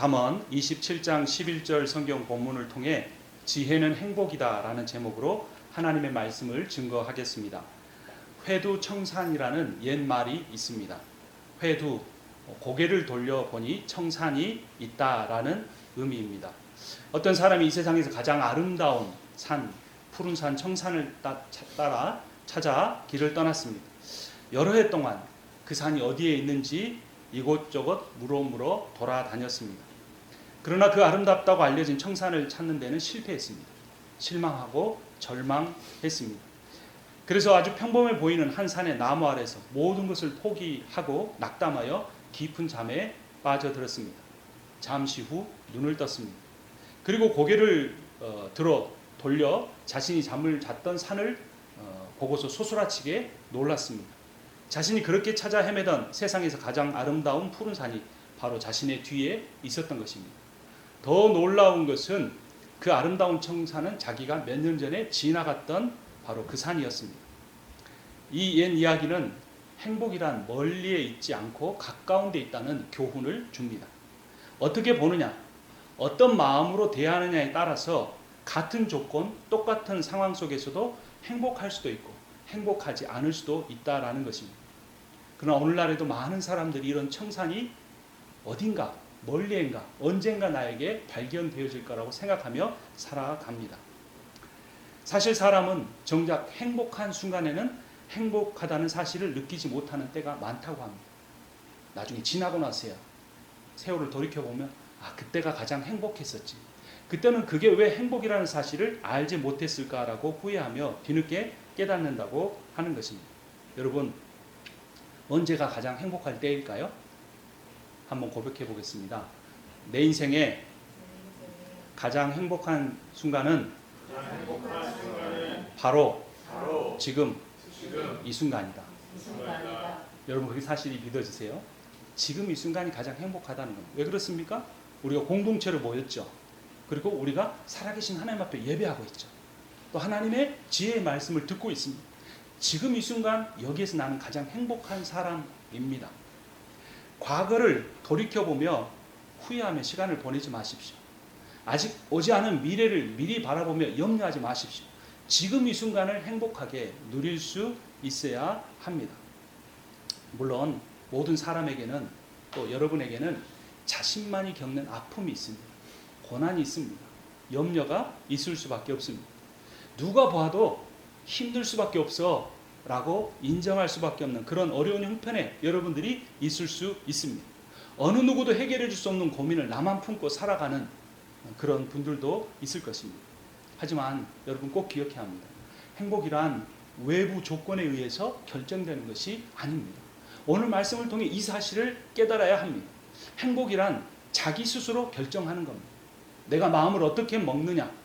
잠언 27장 11절 성경 본문을 통해 지혜는 행복이다 라는 제목으로 하나님의 말씀을 증거하겠습니다. 회두청산이라는 옛말이 있습니다. 회두, 고개를 돌려보니 청산이 있다라는 의미입니다. 어떤 사람이 이 세상에서 가장 아름다운 산, 푸른 산 청산을 따라 찾아 길을 떠났습니다. 여러 해 동안 그 산이 어디에 있는지 이곳저곳 물어 돌아다녔습니다. 그러나 그 아름답다고 알려진 청산을 찾는 데는 실패했습니다. 실망하고 절망했습니다. 그래서 아주 평범해 보이는 한 산의 나무 아래서 모든 것을 포기하고 낙담하여 깊은 잠에 빠져들었습니다. 잠시 후 눈을 떴습니다. 그리고 고개를 돌려 자신이 잠을 잤던 산을 보고서 소스라치게 놀랐습니다. 자신이 그렇게 찾아 헤매던 세상에서 가장 아름다운 푸른 산이 바로 자신의 뒤에 있었던 것입니다. 더 놀라운 것은 그 아름다운 청산은 자기가 몇 년 전에 지나갔던 바로 그 산이었습니다. 이 옛 이야기는 행복이란 멀리에 있지 않고 가까운 데 있다는 교훈을 줍니다. 어떻게 보느냐, 어떤 마음으로 대하느냐에 따라서 같은 조건, 똑같은 상황 속에서도 행복할 수도 있고 행복하지 않을 수도 있다라는 것입니다. 그러나 오늘날에도 많은 사람들이 이런 청산이 어딘가, 멀리인가, 언젠가 나에게 발견되어질 거라고 생각하며 살아갑니다. 사실 사람은 정작 행복한 순간에는 행복하다는 사실을 느끼지 못하는 때가 많다고 합니다. 나중에 지나고 나서야 세월을 돌이켜보면 그때가 가장 행복했었지. 그때는 그게 왜 행복이라는 사실을 알지 못했을까라고 후회하며 뒤늦게 깨닫는다고 하는 것입니다. 여러분, 언제가 가장 행복할 때일까요? 한번 고백해 보겠습니다. 내 인생에 가장 행복한 순간은 바로 지금 이 순간이다. 여러분, 그게 사실이 믿어지세요? 지금 이 순간이 가장 행복하다는 겁니다. 왜 그렇습니까? 우리가 공동체로 모였죠. 그리고 우리가 살아계신 하나님 앞에 예배하고 있죠. 또 하나님의 지혜의 말씀을 듣고 있습니다. 지금 이 순간 여기에서 나는 가장 행복한 사람입니다. 과거를 돌이켜보며 후회하며 시간을 보내지 마십시오. 아직 오지 않은 미래를 미리 바라보며 염려하지 마십시오. 지금 이 순간을 행복하게 누릴 수 있어야 합니다. 물론 모든 사람에게는, 또 여러분에게는 자신만이 겪는 아픔이 있습니다. 고난이 있습니다. 염려가 있을 수밖에 없습니다. 누가 봐도 힘들 수밖에 없어 라고 인정할 수밖에 없는 그런 어려운 형편에 여러분들이 있을 수 있습니다. 어느 누구도 해결해 줄 수 없는 고민을 나만 품고 살아가는 그런 분들도 있을 것입니다. 하지만 여러분 꼭 기억해야 합니다. 행복이란 외부 조건에 의해서 결정되는 것이 아닙니다. 오늘 말씀을 통해 이 사실을 깨달아야 합니다. 행복이란 자기 스스로 결정하는 겁니다. 내가 마음을 어떻게 먹느냐,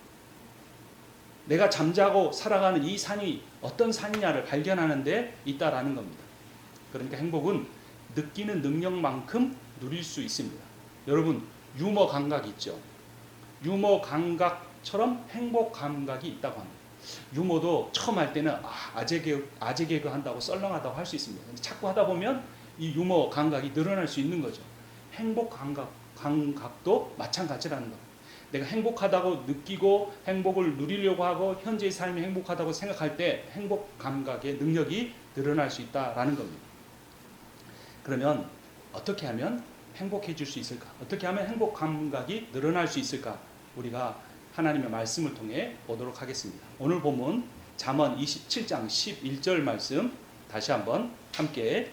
내가 잠자고 살아가는 이 산이 어떤 산이냐를 발견하는 데 있다라는 겁니다. 그러니까 행복은 느끼는 능력만큼 누릴 수 있습니다. 여러분, 유머 감각이 있죠. 유머 감각처럼 행복 감각이 있다고 합니다. 유머도 처음 할 때는 아재 개그 한다고 썰렁하다고 할 수 있습니다. 근데 자꾸 하다 보면 이 유머 감각이 늘어날 수 있는 거죠. 행복 감각도 마찬가지라는 겁니다. 내가 행복하다고 느끼고 행복을 누리려고 하고 현재의 삶이 행복하다고 생각할 때 행복 감각의 능력이 늘어날 수 있다라는 겁니다. 그러면 어떻게 하면 행복해질 수 있을까? 어떻게 하면 행복 감각이 늘어날 수 있을까? 우리가 하나님의 말씀을 통해 보도록 하겠습니다. 오늘 본문 잠언 27장 11절 말씀 다시 한번 함께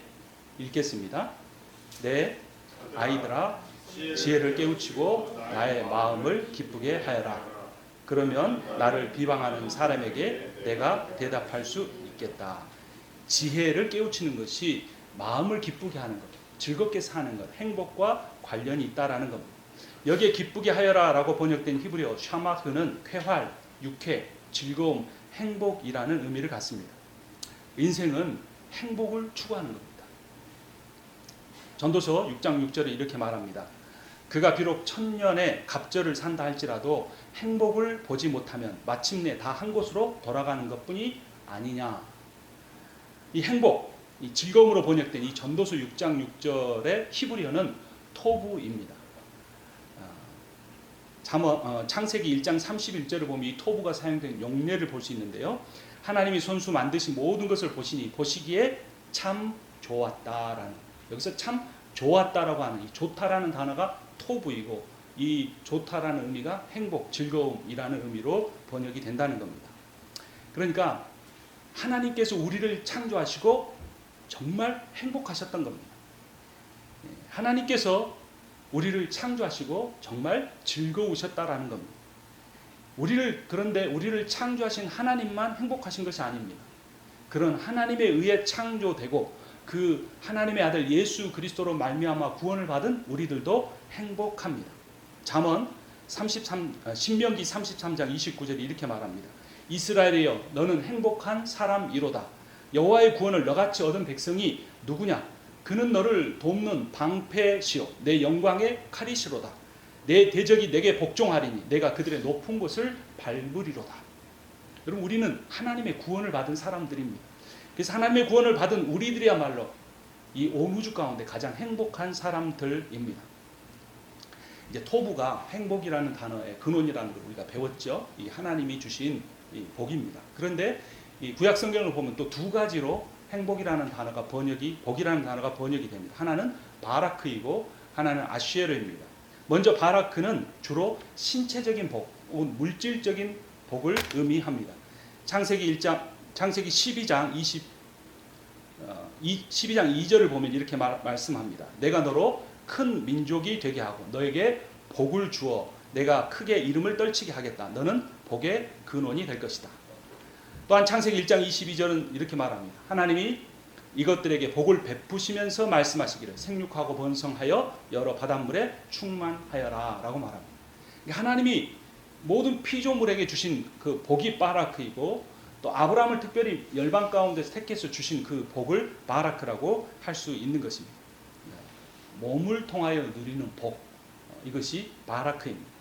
읽겠습니다. 내 아이들아, 지혜를 깨우치고 나의 마음을 기쁘게 하여라. 그러면 나를 비방하는 사람에게 내가 대답할 수 있겠다. 지혜를 깨우치는 것이 마음을 기쁘게 하는 것, 즐겁게 사는 것, 행복과 관련이 있다라는 겁니다. 여기에 기쁘게 하여라 라고 번역된 히브리어 샤마흐는 쾌활, 유쾌, 즐거움, 행복이라는 의미를 갖습니다. 인생은 행복을 추구하는 겁니다. 전도서 6장 6절에 이렇게 말합니다. 그가 비록 천년의 갑절을 산다 할지라도 행복을 보지 못하면 마침내 다 한 곳으로 돌아가는 것뿐이 아니냐. 이 행복, 이 즐거움으로 번역된 이 전도서 6장 6절의 히브리어는 토부입니다. 창세기 1장 31절을 보면 이 토부가 사용된 용례를 볼 수 있는데요. 하나님이 손수 만드신 모든 것을 보시기에 참 좋았다라는, 여기서 참 좋았다라고 하는 이 좋다라는 단어가 토부이고, 이 좋다라는 의미가 행복, 즐거움이라는 의미로 번역이 된다는 겁니다. 그러니까 하나님께서 우리를 창조하시고 정말 행복하셨던 겁니다. 하나님께서 우리를 창조하시고 정말 즐거우셨다라는 겁니다. 그런데 우리를 창조하신 하나님만 행복하신 것이 아닙니다. 그런 하나님에 의해 창조되고 그 하나님의 아들 예수 그리스도로 말미암아 구원을 받은 우리들도 행복합니다. 신명기 33장 29절에 이렇게 말합니다. 이스라엘이여 너는 행복한 사람이로다. 여호와의 구원을 너같이 얻은 백성이 누구냐? 그는 너를 돕는 방패시요 내 영광의 칼이시로다. 내 대적이 내게 복종하리니 내가 그들의 높은 곳을 밟으리로다. 여러분, 우리는 하나님의 구원을 받은 사람들입니다. 그래서 하나님의 구원을 받은 우리들이야말로 이 온 우주 가운데 가장 행복한 사람들입니다. 이제 토부가 행복이라는 단어의 근원이라는 걸 우리가 배웠죠. 이 하나님이 주신 이 복입니다. 그런데 이 구약 성경을 보면 또 두 가지로 행복이라는 단어가 복이라는 단어가 번역이 됩니다. 하나는 바라크이고 하나는 아쉬에르입니다. 먼저 바라크는 주로 신체적인 복, 물질적인 복을 의미합니다. 창세기 12장 2절을 보면 이렇게 말씀합니다. 내가 너로 큰 민족이 되게 하고 너에게 복을 주어 내가 크게 이름을 떨치게 하겠다. 너는 복의 근원이 될 것이다. 또한 창세기 1장 22절은 이렇게 말합니다. 하나님이 이것들에게 복을 베푸시면서 말씀하시기를 생육하고 번성하여 여러 바닷물에 충만하여라 라고 말합니다. 하나님이 모든 피조물에게 주신 그 복이 바라크이고 또 아브라함을 특별히 열방 가운데서 택해서 주신 그 복을 바라크라고 할 수 있는 것입니다. 몸을 통하여 누리는 복, 이것이 바라크입니다.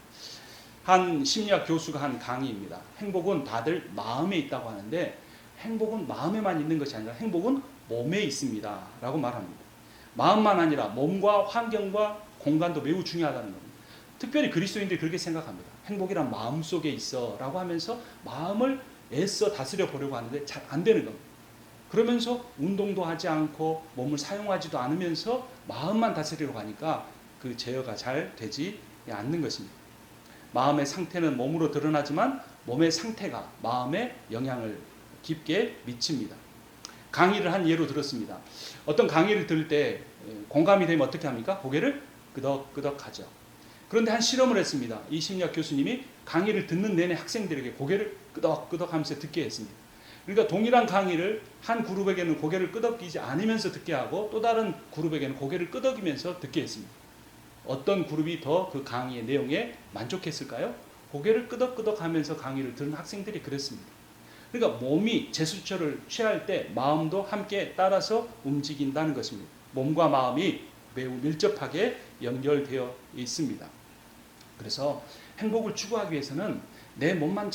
한 심리학 교수가 한 강의입니다. 행복은 다들 마음에 있다고 하는데 행복은 마음에만 있는 것이 아니라 행복은 몸에 있습니다 라고 말합니다. 마음만 아니라 몸과 환경과 공간도 매우 중요하다는 겁니다. 특별히 그리스도인들이 그렇게 생각합니다. 행복이란 마음속에 있어 라고 하면서 마음을 애써 다스려 보려고 하는데 잘 안 되는 겁니다. 그러면서 운동도 하지 않고 몸을 사용하지도 않으면서 마음만 다스리려고 하니까 그 제어가 잘 되지 않는 것입니다. 마음의 상태는 몸으로 드러나지만 몸의 상태가 마음에 영향을 깊게 미칩니다. 강의를 한 예로 들었습니다. 어떤 강의를 들을 때 공감이 되면 어떻게 합니까? 고개를 끄덕끄덕 하죠. 그런데 한 실험을 했습니다. 이 심리학 교수님이 강의를 듣는 내내 학생들에게 고개를 끄덕끄덕 하면서 듣게 했습니다. 그러니까 동일한 강의를 한 그룹에게는 고개를 끄덕이지 않으면서 듣게 하고 또 다른 그룹에게는 고개를 끄덕이면서 듣게 했습니다. 어떤 그룹이 더 그 강의의 내용에 만족했을까요? 고개를 끄덕끄덕 하면서 강의를 들은 학생들이 그랬습니다. 그러니까 몸이 제스처를 취할 때 마음도 함께 따라서 움직인다는 것입니다. 몸과 마음이 매우 밀접하게 연결되어 있습니다. 그래서 행복을 추구하기 위해서는 내 마음만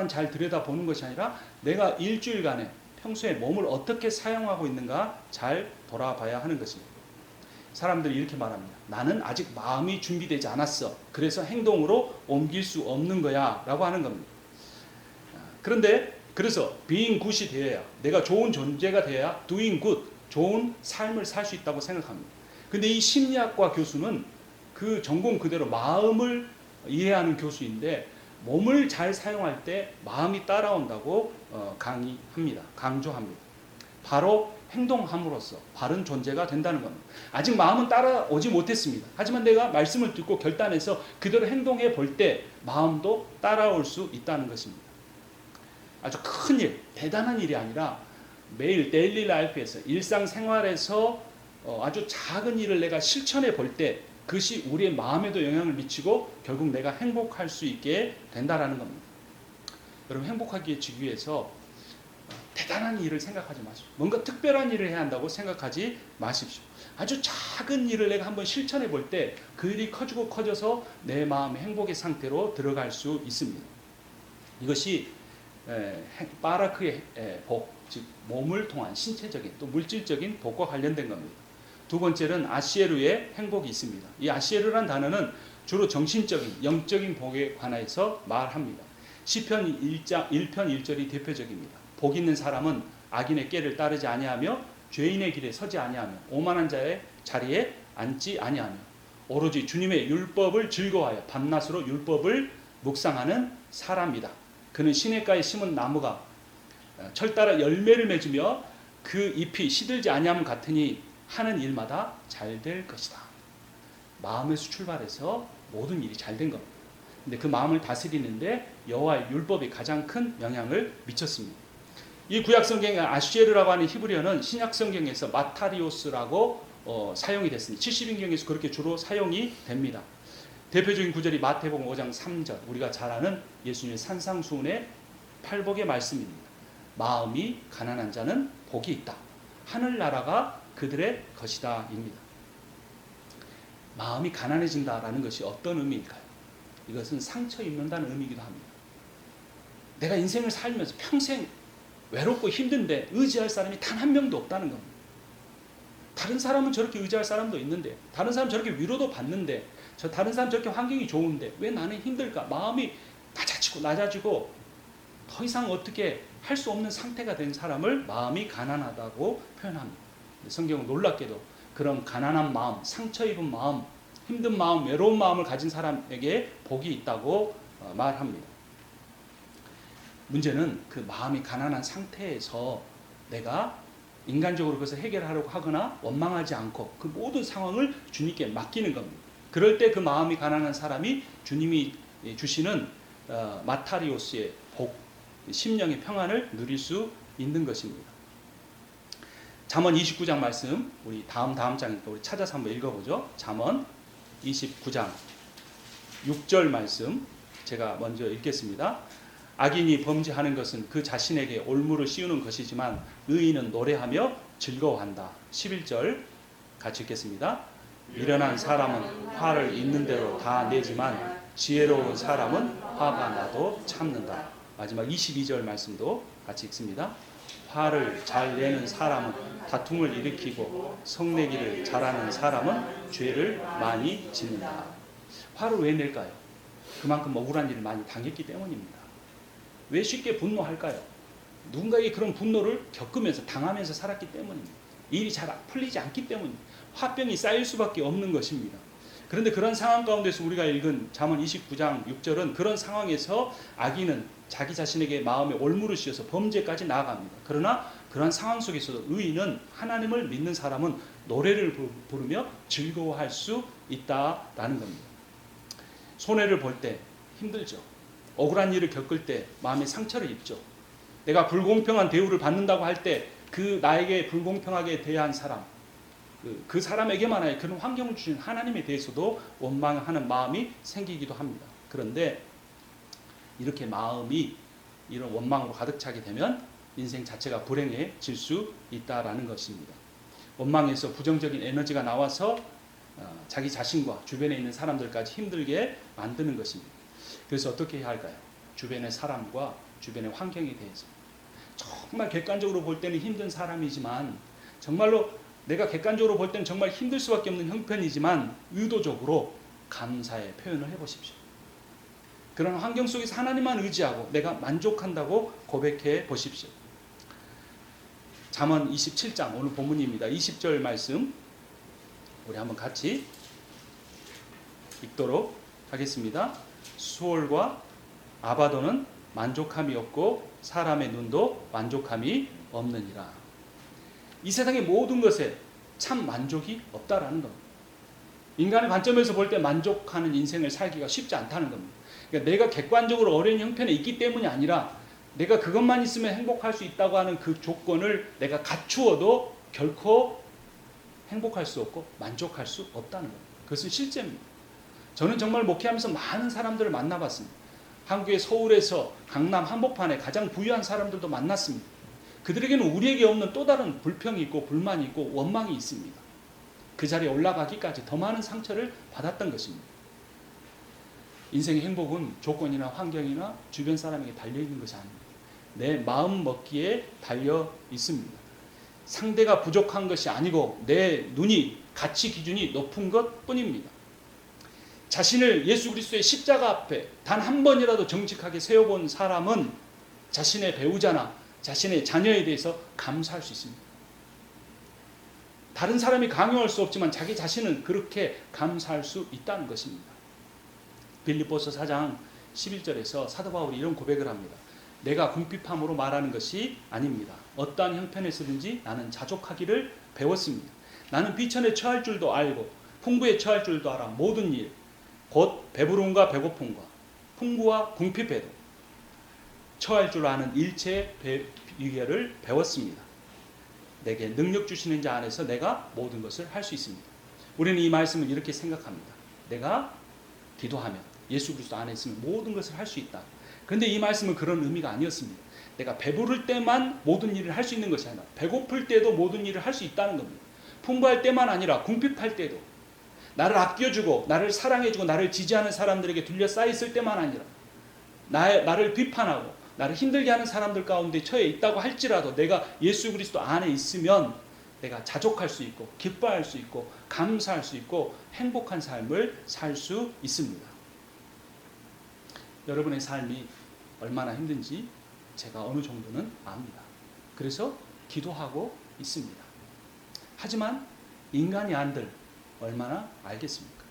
잘 들여다보는 것이 아니라 내가 일주일간에 평소에 몸을 어떻게 사용하고 있는가 잘 돌아봐야 하는 것입니다. 사람들이 이렇게 말합니다. 나는 아직 마음이 준비되지 않았어. 그래서 행동으로 옮길 수 없는 거야 라고 하는 겁니다. 그래서 being good이 되어야, 내가 좋은 존재가 되어야 doing good, 좋은 삶을 살 수 있다고 생각합니다. 근데 이 심리학과 교수는 그 전공 그대로 마음을 이해하는 교수인데 몸을 잘 사용할 때 마음이 따라온다고 강조합니다. 바로 행동함으로써 바른 존재가 된다는 겁니다. 아직 마음은 따라오지 못했습니다. 하지만 내가 말씀을 듣고 결단해서 그대로 행동해 볼 때 마음도 따라올 수 있다는 것입니다. 아주 큰 일, 대단한 일이 아니라 매일 데일리 라이프에서, 일상생활에서 아주 작은 일을 내가 실천해 볼 때 그것이 우리의 마음에도 영향을 미치고 결국 내가 행복할 수 있게 된다는 겁니다. 여러분, 행복하기 위해서 대단한 일을 생각하지 마십시오. 뭔가 특별한 일을 해야 한다고 생각하지 마십시오. 아주 작은 일을 내가 한번 실천해 볼 때 그 일이 커지고 커져서 내 마음의 행복의 상태로 들어갈 수 있습니다. 이것이 바라크의 복, 즉 몸을 통한 신체적인 또 물질적인 복과 관련된 겁니다. 두 번째는 아시에르의 행복이 있습니다. 이 아시에르란 단어는 주로 정신적인, 영적인 복에 관해서 말합니다. 시편 1편 1절이 대표적입니다. 복 있는 사람은 악인의 꾀를 따르지 아니하며 죄인의 길에 서지 아니하며 오만한 자의 자리에 앉지 아니하며 오로지 주님의 율법을 즐거워하여 밤낮으로 율법을 묵상하는 사람이다. 그는 시냇가에 심은 나무가 철 따라 열매를 맺으며 그 잎이 시들지 아니함 같으니 하는 일마다 잘 될 것이다. 마음에서 출발해서 모든 일이 잘 된 겁니다. 근데 그 마음을 다스리는데 여호와의 율법이 가장 큰 영향을 미쳤습니다. 이 구약 성경의 아슈에르라고 하는 히브리어는 신약 성경에서 마타리오스라고 사용이 됐습니다. 70인경에서 그렇게 주로 사용이 됩니다. 대표적인 구절이 마태복음 5장 3절, 우리가 잘 아는 예수님의 산상수훈의 팔복의 말씀입니다. 마음이 가난한 자는 복이 있다. 하늘나라가 그들의 것이다 입니다. 마음이 가난해진다라는 것이 어떤 의미일까요? 이것은 상처 입는다는 의미이기도 합니다. 내가 인생을 살면서 평생 외롭고 힘든데 의지할 사람이 단 한 명도 없다는 겁니다. 다른 사람은 저렇게 의지할 사람도 있는데, 다른 사람은 저렇게 위로도 받는데, 다른 사람은 저렇게 환경이 좋은데 왜 나는 힘들까? 마음이 낮아지고 더 이상 어떻게 할 수 없는 상태가 된 사람을 마음이 가난하다고 표현합니다. 성경은 놀랍게도 그런 가난한 마음, 상처 입은 마음, 힘든 마음, 외로운 마음을 가진 사람에게 복이 있다고 말합니다. 문제는 그 마음이 가난한 상태에서 내가 인간적으로 그것을 해결하려고 하거나 원망하지 않고 그 모든 상황을 주님께 맡기는 겁니다. 그럴 때 그 마음이 가난한 사람이 주님이 주시는 마타리오스의 복, 심령의 평안을 누릴 수 있는 것입니다. 잠언 29장 말씀, 우리 다음 장이니까 우리 찾아서 한번 읽어보죠. 잠언 29장 6절 말씀 제가 먼저 읽겠습니다. 악인이 범죄하는 것은 그 자신에게 올무를 씌우는 것이지만 의인은 노래하며 즐거워한다. 11절 같이 읽겠습니다. 미련한 사람은 화를 있는 대로 다 내지만 지혜로운 사람은 화가 나도 참는다. 마지막 22절 말씀도 같이 읽습니다. 화를 잘 내는 사람은 다툼을 일으키고 성내기를 잘하는 사람은 죄를 많이 짓는다. 화를 왜 낼까요? 그만큼 억울한 일을 많이 당했기 때문입니다. 왜 쉽게 분노할까요? 누군가에게 그런 분노를 겪으면서 당하면서 살았기 때문입니다. 일이 잘 풀리지 않기 때문입니다. 화병이 쌓일 수밖에 없는 것입니다. 그런데 그런 상황 가운데서 우리가 읽은 잠언 29장 6절은 그런 상황에서 악인은 자기 자신에게 마음에 올무를 씌워서 범죄까지 나아갑니다. 그러나 그런 상황 속에서도 의인은 하나님을 믿는 사람은 노래를 부르며 즐거워할 수 있다라는 겁니다. 손해를 볼 때 힘들죠. 억울한 일을 겪을 때 마음에 상처를 입죠. 내가 불공평한 대우를 받는다고 할 때 그 나에게 불공평하게 대한 사람, 그 사람에게만 아니라 그런 환경을 주신 하나님에 대해서도 원망하는 마음이 생기기도 합니다. 그런데 이렇게 마음이 이런 원망으로 가득 차게 되면 인생 자체가 불행해질 수 있다라는 것입니다. 원망에서 부정적인 에너지가 나와서 자기 자신과 주변에 있는 사람들까지 힘들게 만드는 것입니다. 그래서 어떻게 해야 할까요? 주변의 사람과 주변의 환경에 대해서 정말 객관적으로 볼 때는 힘든 사람이지만 정말로 내가 객관적으로 볼 때는 정말 힘들 수밖에 없는 형편이지만 의도적으로 감사의 표현을 해보십시오. 그런 환경 속에서 하나님만 의지하고 내가 만족한다고 고백해 보십시오. 잠언 27장 오늘 본문입니다. 20절 말씀 우리 한번 같이 읽도록 하겠습니다. 수월과 아바도는 만족함이 없고 사람의 눈도 만족함이 없느니라. 이 세상의 모든 것에 참 만족이 없다라는 겁니다. 인간의 관점에서 볼 때 만족하는 인생을 살기가 쉽지 않다는 겁니다. 그러니까 내가 객관적으로 어려운 형편에 있기 때문이 아니라 내가 그것만 있으면 행복할 수 있다고 하는 그 조건을 내가 갖추어도 결코 행복할 수 없고 만족할 수 없다는 겁니다. 그것은 실제입니다. 저는 정말 목회하면서 많은 사람들을 만나봤습니다. 한국의 서울에서 강남 한복판에 가장 부유한 사람들도 만났습니다. 그들에게는 우리에게 없는 또 다른 불평이 있고 불만이 있고 원망이 있습니다. 그 자리에 올라가기까지 더 많은 상처를 받았던 것입니다. 인생의 행복은 조건이나 환경이나 주변 사람에게 달려있는 것이 아닙니다. 내 마음 먹기에 달려 있습니다. 상대가 부족한 것이 아니고 내 눈이 가치 기준이 높은 것 뿐입니다. 자신을 예수 그리스도의 십자가 앞에 단 한 번이라도 정직하게 세워본 사람은 자신의 배우자나 자신의 자녀에 대해서 감사할 수 있습니다. 다른 사람이 강요할 수 없지만 자기 자신은 그렇게 감사할 수 있다는 것입니다. 빌립보서 4장 11절에서 사도 바울이 이런 고백을 합니다. 내가 궁핍함으로 말하는 것이 아닙니다. 어떠한 형편에서든지 나는 자족하기를 배웠습니다. 나는 비천에 처할 줄도 알고 풍부에 처할 줄도 알아. 모든 일, 곧 배부름과 배고픔과 풍부와 궁핍에도 처할 줄 아는 일체의 비결을 배웠습니다. 내게 능력 주시는 자 안에서 내가 모든 것을 할 수 있습니다. 우리는 이 말씀을 이렇게 생각합니다. 내가 기도하면 예수 그리스도 안에 있으면 모든 것을 할 수 있다. 그런데 이 말씀은 그런 의미가 아니었습니다. 내가 배부를 때만 모든 일을 할 수 있는 것이 아니라 배고플 때도 모든 일을 할 수 있다는 겁니다. 풍부할 때만 아니라 궁핍할 때도 나를 아껴주고 나를 사랑해주고 나를 지지하는 사람들에게 둘러싸였을 때만 아니라 나를 비판하고 나를 힘들게 하는 사람들 가운데 처해 있다고 할지라도 내가 예수 그리스도 안에 있으면 내가 자족할 수 있고 기뻐할 수 있고 감사할 수 있고 행복한 삶을 살 수 있습니다. 여러분의 삶이 얼마나 힘든지 제가 어느 정도는 압니다. 그래서 기도하고 있습니다. 하지만 인간이 안들 얼마나 알겠습니까?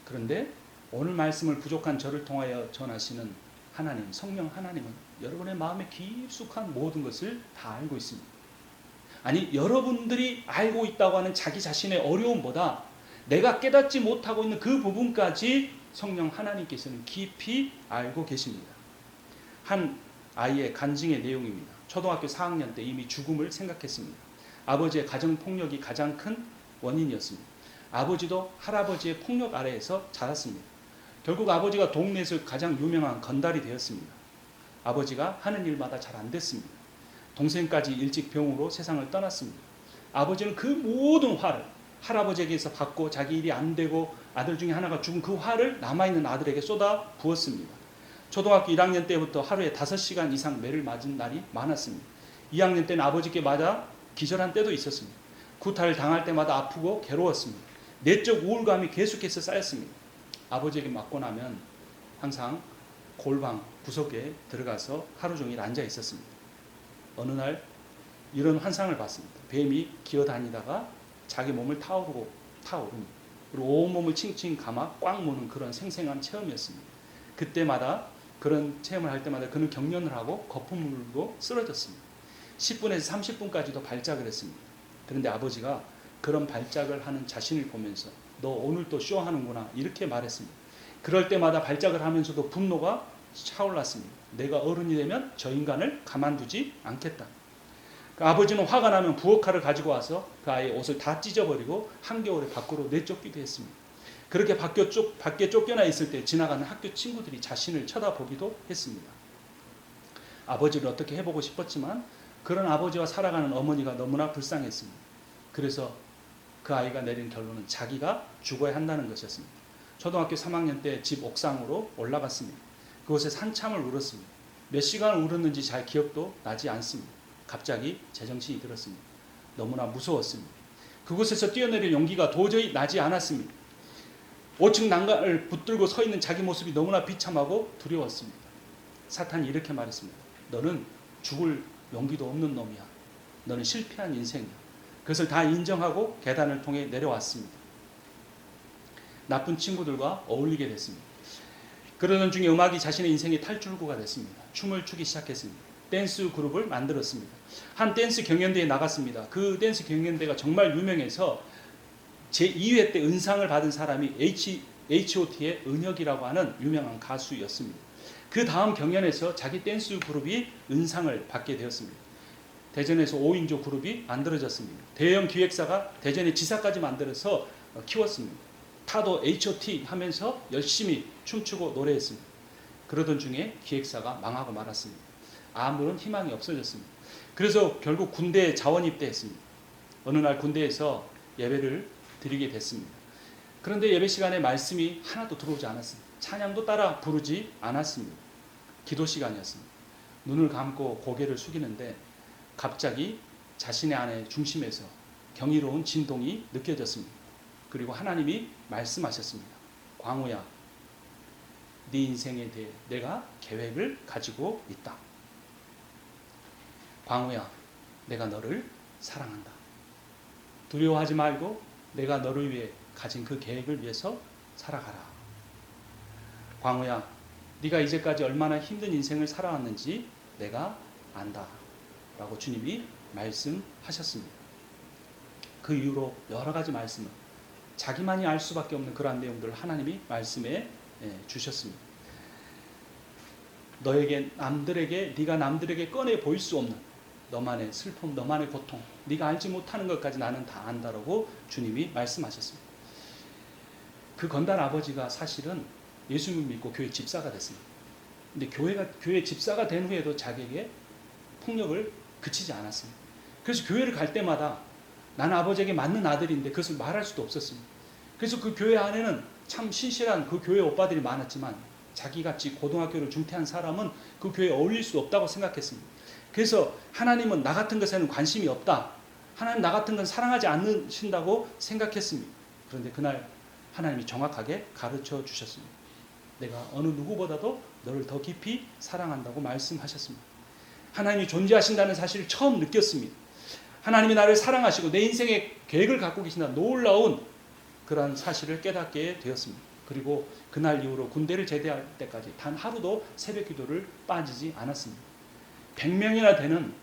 그런데 오늘 말씀을 부족한 저를 통하여 전하시는 하나님, 성령 하나님은 여러분의 마음에 깊숙한 모든 것을 다 알고 있습니다. 아니, 여러분들이 알고 있다고 하는 자기 자신의 어려움보다 내가 깨닫지 못하고 있는 그 부분까지 성령 하나님께서는 깊이 알고 계십니다. 한 아이의 간증의 내용입니다. 초등학교 4학년 때 이미 죽음을 생각했습니다. 아버지의 가정폭력이 가장 큰 원인이었습니다. 아버지도 할아버지의 폭력 아래에서 자랐습니다. 결국 아버지가 동네에서 가장 유명한 건달이 되었습니다. 아버지가 하는 일마다 잘 안 됐습니다. 동생까지 일찍 병으로 세상을 떠났습니다. 아버지는 그 모든 화를 할아버지에게서 받고 자기 일이 안 되고 아들 중에 하나가 죽은 그 화를 남아있는 아들에게 쏟아 부었습니다. 초등학교 1학년 때부터 하루에 5시간 이상 매를 맞은 날이 많았습니다. 2학년 때는 아버지께 맞아 기절한 때도 있었습니다. 구타를 당할 때마다 아프고 괴로웠습니다. 내적 우울감이 계속해서 쌓였습니다. 아버지에게 맞고 나면 항상 골방 구석에 들어가서 하루 종일 앉아 있었습니다. 어느 날 이런 환상을 봤습니다. 뱀이 기어다니다가 자기 몸을 타오릅니다. 그리고 온몸을 칭칭 감아 꽉 무는 그런 생생한 체험이었습니다. 그때마다 그런 체험을 할 때마다 그는 경련을 하고 거품을 물고 쓰러졌습니다. 10분에서 30분까지도 발작을 했습니다. 그런데 아버지가 그런 발작을 하는 자신을 보면서 너 오늘 또 쇼하는구나 이렇게 말했습니다. 그럴 때마다 발작을 하면서도 분노가 차올랐습니다. 내가 어른이 되면 저 인간을 가만두지 않겠다. 그 아버지는 화가 나면 부엌칼을 가지고 와서 그 아이의 옷을 다 찢어버리고 한겨울에 밖으로 내쫓기도 했습니다. 그렇게 밖에 쫓겨나 있을 때 지나가는 학교 친구들이 자신을 쳐다보기도 했습니다. 아버지를 어떻게 해보고 싶었지만 그런 아버지와 살아가는 어머니가 너무나 불쌍했습니다. 그래서 그 아이가 내린 결론은 자기가 죽어야 한다는 것이었습니다. 초등학교 3학년 때 집 옥상으로 올라갔습니다. 그곳에서 한참을 울었습니다. 몇 시간을 울었는지 잘 기억도 나지 않습니다. 갑자기 제정신이 들었습니다. 너무나 무서웠습니다. 그곳에서 뛰어내릴 용기가 도저히 나지 않았습니다. 5층 난간을 붙들고 서 있는 자기 모습이 너무나 비참하고 두려웠습니다. 사탄이 이렇게 말했습니다. 너는 죽을 용기도 없는 놈이야. 너는 실패한 인생이야. 그것을 다 인정하고 계단을 통해 내려왔습니다. 나쁜 친구들과 어울리게 됐습니다. 그러던 중에 음악이 자신의 인생의 탈출구가 됐습니다. 춤을 추기 시작했습니다. 댄스 그룹을 만들었습니다. 한 댄스 경연대에 나갔습니다. 그 댄스 경연대가 정말 유명해서 제2회 때 은상을 받은 사람이 H.O.T의 은혁이라고 하는 유명한 가수였습니다. 그 다음 경연에서 자기 댄스 그룹이 은상을 받게 되었습니다. 대전에서 5인조 그룹이 만들어졌습니다. 대형 기획사가 대전에 지사까지 만들어서 키웠습니다. 타도 H.O.T 하면서 열심히 춤추고 노래했습니다. 그러던 중에 기획사가 망하고 말았습니다. 아무런 희망이 없어졌습니다. 그래서 결국 군대에 자원 입대했습니다. 어느 날 군대에서 예배를 드리게 됐습니다. 그런데 예배 시간에 말씀이 하나도 들어오지 않았습니다. 찬양도 따라 부르지 않았습니다. 기도 시간이었습니다. 눈을 감고 고개를 숙이는데 갑자기 자신의 안에 중심에서 경이로운 진동이 느껴졌습니다. 그리고 하나님이 말씀하셨습니다. 광우야, 네 인생에 대해 내가 계획을 가지고 있다. 광우야, 내가 너를 사랑한다. 두려워하지 말고 내가 너를 위해 가진 그 계획을 위해서 살아가라. 광우야, 네가 이제까지 얼마나 힘든 인생을 살아왔는지 내가 안다. 라고 주님이 말씀하셨습니다. 그 이후로 여러 가지 말씀을 자기만이 알 수밖에 없는 그러한 내용들을 하나님이 말씀해 주셨습니다. 네가 남들에게 꺼내 보일 수 없는 너만의 슬픔, 너만의 고통, 네가 알지 못하는 것까지 나는 다 안다라고 주님이 말씀하셨습니다. 그 건달 아버지가 사실은 예수님을 믿고 교회 집사가 됐습니다. 근데 교회 집사가 된 후에도 자기에게 폭력을 그치지 않았습니다. 그래서 교회를 갈 때마다 나는 아버지에게 맞는 아들인데 그것을 말할 수도 없었습니다. 그래서 그 교회 안에는 참 신실한 그 교회 오빠들이 많았지만 자기같이 고등학교를 중퇴한 사람은 그 교회에 어울릴 수 없다고 생각했습니다. 그래서 하나님은 나 같은 것에는 관심이 없다. 하나님 나 같은 건 사랑하지 않으신다고 생각했습니다. 그런데 그날 하나님이 정확하게 가르쳐 주셨습니다. 내가 어느 누구보다도 너를 더 깊이 사랑한다고 말씀하셨습니다. 하나님이 존재하신다는 사실을 처음 느꼈습니다. 하나님이 나를 사랑하시고 내 인생에 계획을 갖고 계신다는 놀라운 그러한 사실을 깨닫게 되었습니다. 그리고 그날 이후로 군대를 제대할 때까지 단 하루도 새벽 기도를 빠지지 않았습니다. 100명이나 되는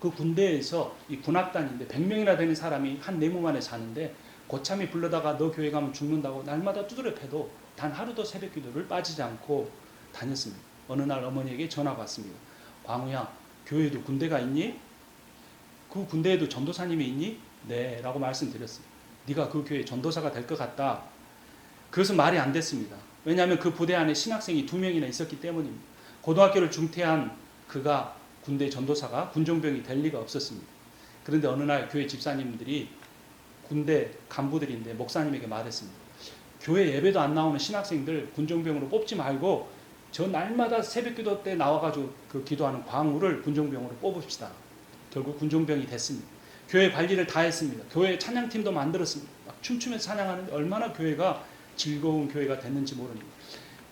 그 군대에서 이 군악단인데 100명이나 되는 사람이 한 네모 안에 사는데 고참이 불러다가 너 교회 가면 죽는다고 날마다 두드려 패도 단 하루도 새벽 기도를 빠지지 않고 다녔습니다. 어느 날 어머니에게 전화가 왔습니다. 광우야, 교회에도 군대가 있니? 그 군대에도 전도사님이 있니? 네, 라고 말씀드렸습니다. 네가 그 교회 전도사가 될 것 같다. 그것은 말이 안 됐습니다. 왜냐하면 그 부대 안에 신학생이 2명이나 있었기 때문입니다. 고등학교를 중퇴한 그가 군대 전도사가 군종병이 될 리가 없었습니다. 그런데 어느 날 교회 집사님들이 군대 간부들인데 목사님에게 말했습니다. 교회 예배도 안 나오는 신학생들 군종병으로 뽑지 말고 저 날마다 새벽기도 때 나와가지고 그 기도하는 광우를 군종병으로 뽑읍시다. 결국 군종병이 됐습니다. 교회 관리를 다 했습니다. 교회 찬양팀도 만들었습니다. 막 춤추면서 찬양하는데 얼마나 교회가 즐거운 교회가 됐는지 모릅니다.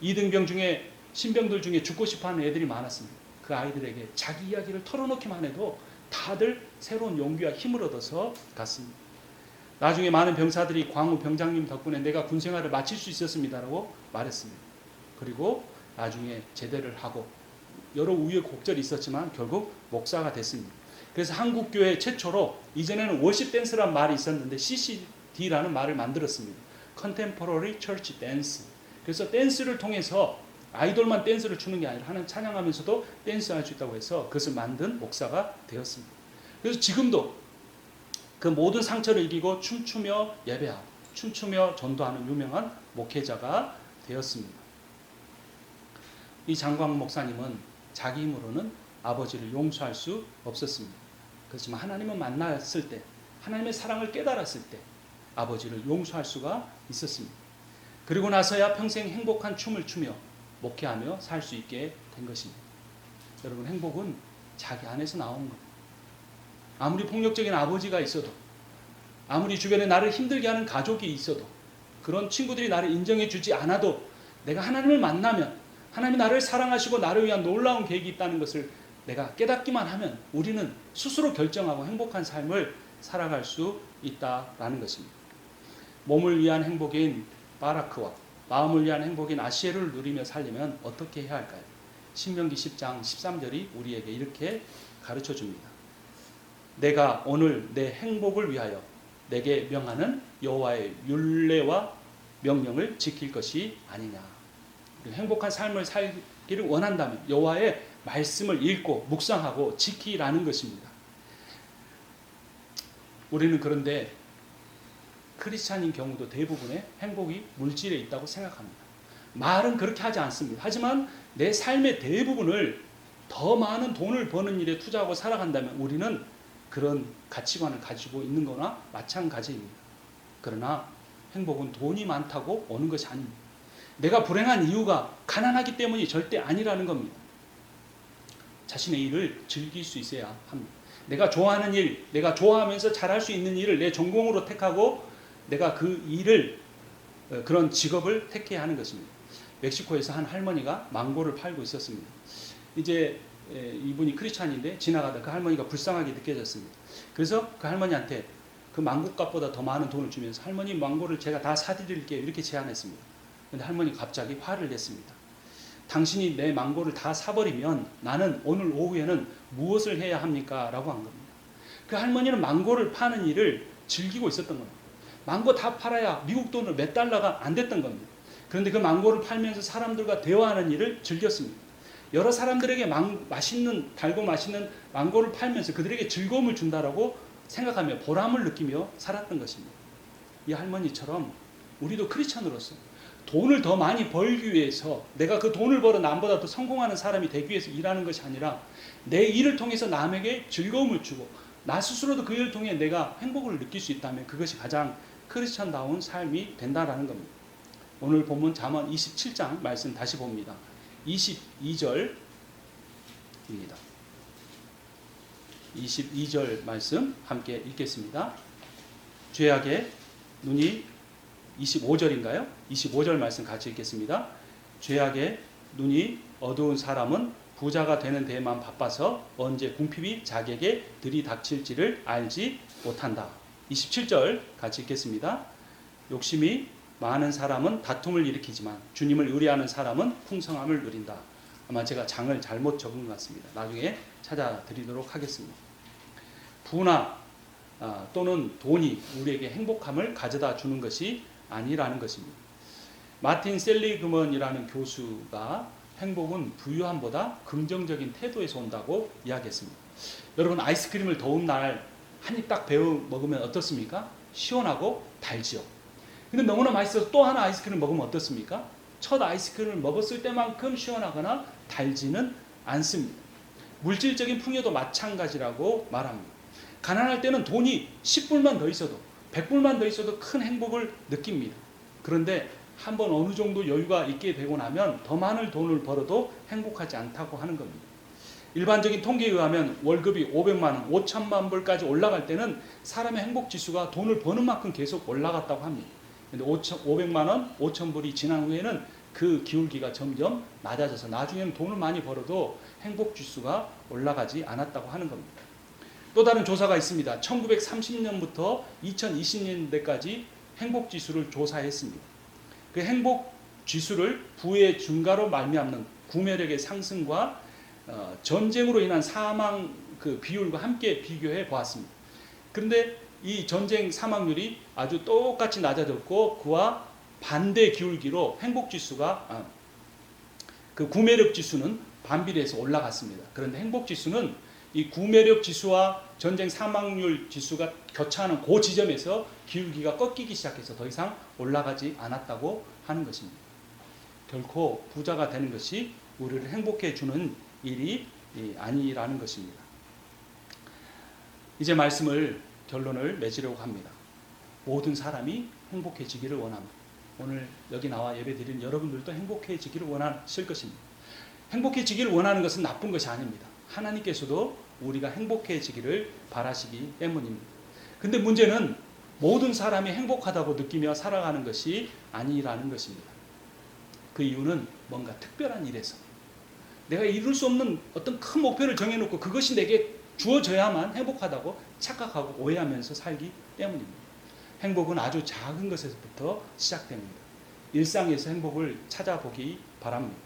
2등병 중에 신병들 중에 죽고 싶어하는 애들이 많았습니다. 그 아이들에게 자기 이야기를 털어놓기만 해도 다들 새로운 용기와 힘을 얻어서 갔습니다. 나중에 많은 병사들이 광우 병장님 덕분에 내가 군생활을 마칠 수 있었습니다라고 말했습니다. 그리고 나중에 제대를 하고 여러 우여곡절이 있었지만 결국 목사가 됐습니다. 그래서 한국교회 최초로 이전에는 워십 댄스란 말이 있었는데 CCD라는 말을 만들었습니다. Contemporary Church Dance. 그래서 댄스를 통해서 아이돌만 댄스를 추는 게 아니라 하나님 찬양하면서도 댄스할 수 있다고 해서 그것을 만든 목사가 되었습니다. 그래서 지금도 그 모든 상처를 이기고 춤추며 예배하고 춤추며 전도하는 유명한 목회자가 되었습니다. 이 장광 목사님은 자기 힘으로는 아버지를 용서할 수 없었습니다. 그렇지만 하나님을 만났을 때, 하나님의 사랑을 깨달았을 때 아버지를 용서할 수가 있었습니다. 그리고 나서야 평생 행복한 춤을 추며 목회하며 살 수 있게 된 것입니다. 여러분, 행복은 자기 안에서 나오는 겁니다. 아무리 폭력적인 아버지가 있어도, 아무리 주변에 나를 힘들게 하는 가족이 있어도, 그런 친구들이 나를 인정해 주지 않아도 내가 하나님을 만나면 하나님이 나를 사랑하시고 나를 위한 놀라운 계획이 있다는 것을 내가 깨닫기만 하면 우리는 스스로 결정하고 행복한 삶을 살아갈 수 있다라는 것입니다. 몸을 위한 행복인 바라크와 마음을 위한 행복인 아시엘을 누리며 살려면 어떻게 해야 할까요? 신명기 10장 13절이 우리에게 이렇게 가르쳐 줍니다. 내가 오늘 내 행복을 위하여 내게 명하는 여호와의 율례와 명령을 지킬 것이 아니냐. 행복한 삶을 살기를 원한다면 여호와의 말씀을 읽고 묵상하고 지키라는 것입니다. 우리는 그런데 크리스찬인 경우도 대부분의 행복이 물질에 있다고 생각합니다. 말은 그렇게 하지 않습니다. 하지만 내 삶의 대부분을 더 많은 돈을 버는 일에 투자하고 살아간다면 우리는 그런 가치관을 가지고 있는 거나 마찬가지입니다. 그러나 행복은 돈이 많다고 오는 것이 아닙니다. 내가 불행한 이유가 가난하기 때문이 절대 아니라는 겁니다. 자신의 일을 즐길 수 있어야 합니다. 내가 좋아하는 일, 내가 좋아하면서 잘할 수 있는 일을 내 전공으로 택하고 내가 그 일을 그런 직업을 택해야 하는 것입니다. 멕시코에서 한 할머니가 망고를 팔고 있었습니다. 이제 이분이 크리스찬인데 지나가다 그 할머니가 불쌍하게 느껴졌습니다. 그래서 그 할머니한테 그 망고값보다 더 많은 돈을 주면서 할머니 망고를 제가 다 사드릴게요 이렇게 제안했습니다. 그런데 할머니가 갑자기 화를 냈습니다. 당신이 내 망고를 다 사버리면 나는 오늘 오후에는 무엇을 해야 합니까? 라고 한 겁니다. 그 할머니는 망고를 파는 일을 즐기고 있었던 겁니다. 망고 다 팔아야 미국 돈으로 몇 달러가 안 됐던 겁니다. 그런데 그 망고를 팔면서 사람들과 대화하는 일을 즐겼습니다. 여러 사람들에게 달고 맛있는 망고를 팔면서 그들에게 즐거움을 준다라고 생각하며 보람을 느끼며 살았던 것입니다. 이 할머니처럼 우리도 크리스찬으로서 돈을 더 많이 벌기 위해서 내가 그 돈을 벌어 남보다 더 성공하는 사람이 되기 위해서 일하는 것이 아니라 내 일을 통해서 남에게 즐거움을 주고 나 스스로도 그 일을 통해 내가 행복을 느낄 수 있다면 그것이 가장 크리스찬다운 삶이 된다라는 겁니다. 오늘 본문 잠언 27장 말씀 다시 봅니다. 22절입니다. 22절 말씀 함께 읽겠습니다. 죄악의 눈이 25절인가요? 25절 말씀 같이 읽겠습니다. 죄악의 눈이 어두운 사람은 부자가 되는 데에만 바빠서 언제 궁핍이 자기에게 들이닥칠지를 알지 못한다. 27절 같이 읽겠습니다. 욕심이 많은 사람은 다툼을 일으키지만 주님을 의뢰하는 사람은 풍성함을 누린다. 아마 제가 장을 잘못 적은 것 같습니다. 나중에 찾아드리도록 하겠습니다. 부나 또는 돈이 우리에게 행복함을 가져다 주는 것이 아니라는 것입니다. 마틴 셀리그먼이라는 교수가 행복은 부유함보다 긍정적인 태도에서 온다고 이야기했습니다. 여러분 아이스크림을 더운 날 한 입 딱 베어 먹으면 어떻습니까? 시원하고 달지요. 근데 너무나 맛있어서 또 하나 아이스크림 먹으면 어떻습니까? 첫 아이스크림을 먹었을 때만큼 시원하거나 달지는 않습니다. 물질적인 풍요도 마찬가지라고 말합니다. 가난할 때는 돈이 10불만 더 있어도 100불만 더 있어도 큰 행복을 느낍니다. 그런데 한번 어느 정도 여유가 있게 되고 나면 더 많은 돈을 벌어도 행복하지 않다고 하는 겁니다. 일반적인 통계에 의하면 월급이 500만 원, 5천만 불까지 올라갈 때는 사람의 행복지수가 돈을 버는 만큼 계속 올라갔다고 합니다. 그런데 500만 원, 5천 불이 지난 후에는 그 기울기가 점점 낮아져서 나중에는 돈을 많이 벌어도 행복지수가 올라가지 않았다고 하는 겁니다. 또 다른 조사가 있습니다. 1930년부터 2020년대까지 행복지수를 조사했습니다. 그 행복지수를 부의 증가로 말미암는 구매력의 상승과 전쟁으로 인한 사망 그 비율과 함께 비교해 보았습니다. 그런데 이 전쟁 사망률이 아주 똑같이 낮아졌고 그와 반대 기울기로 행복지수가 그 구매력 지수는 반비례해서 올라갔습니다. 그런데 행복지수는 이 구매력 지수와 전쟁 사망률 지수가 교차하는 그 지점에서 기울기가 꺾이기 시작해서 더 이상 올라가지 않았다고 하는 것입니다. 결코 부자가 되는 것이 우리를 행복해 주는 일이 아니라는 것입니다. 이제 결론을 맺으려고 합니다. 모든 사람이 행복해지기를 원합니다. 오늘 여기 나와 예배드린 여러분들도 행복해지기를 원하실 것입니다. 행복해지기를 원하는 것은 나쁜 것이 아닙니다. 하나님께서도 우리가 행복해지기를 바라시기 때문입니다. 근데 문제는 모든 사람이 행복하다고 느끼며 살아가는 것이 아니라는 것입니다. 그 이유는 뭔가 특별한 일에서 내가 이룰 수 없는 어떤 큰 목표를 정해놓고 그것이 내게 주어져야만 행복하다고 착각하고 오해하면서 살기 때문입니다. 행복은 아주 작은 것에서부터 시작됩니다. 일상에서 행복을 찾아보기 바랍니다.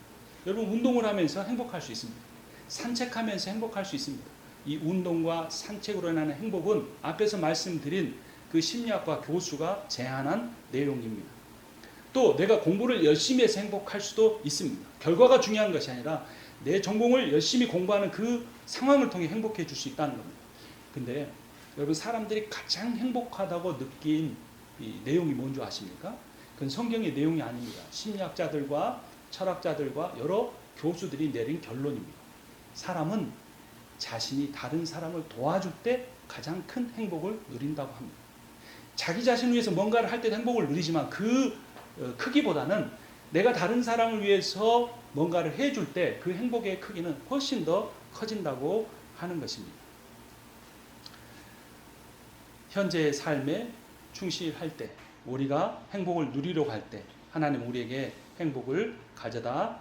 여러분 운동을 하면서 행복할 수 있습니다. 산책하면서 행복할 수 있습니다. 이 운동과 산책으로 인하는 행복은 앞에서 말씀드린 그 심리학과 교수가 제안한 내용입니다. 또 내가 공부를 열심히 해서 행복할 수도 있습니다. 결과가 중요한 것이 아니라 내 전공을 열심히 공부하는 그 상황을 통해 행복해 줄 수 있다는 겁니다. 근데 여러분 사람들이 가장 행복하다고 느낀 이 내용이 뭔지 아십니까? 그건 성경의 내용이 아닙니다. 심리학자들과 철학자들과 여러 교수들이 내린 결론입니다. 사람은 자신이 다른 사람을 도와줄 때 가장 큰 행복을 누린다고 합니다. 자기 자신을 위해서 뭔가를 할 때도 행복을 누리지만 그 크기보다는 내가 다른 사람을 위해서 뭔가를 해줄 때 그 행복의 크기는 훨씬 더 커진다고 하는 것입니다. 현재의 삶에 충실할 때, 우리가 행복을 누리려고 할 때 하나님 우리에게 행복을 가져다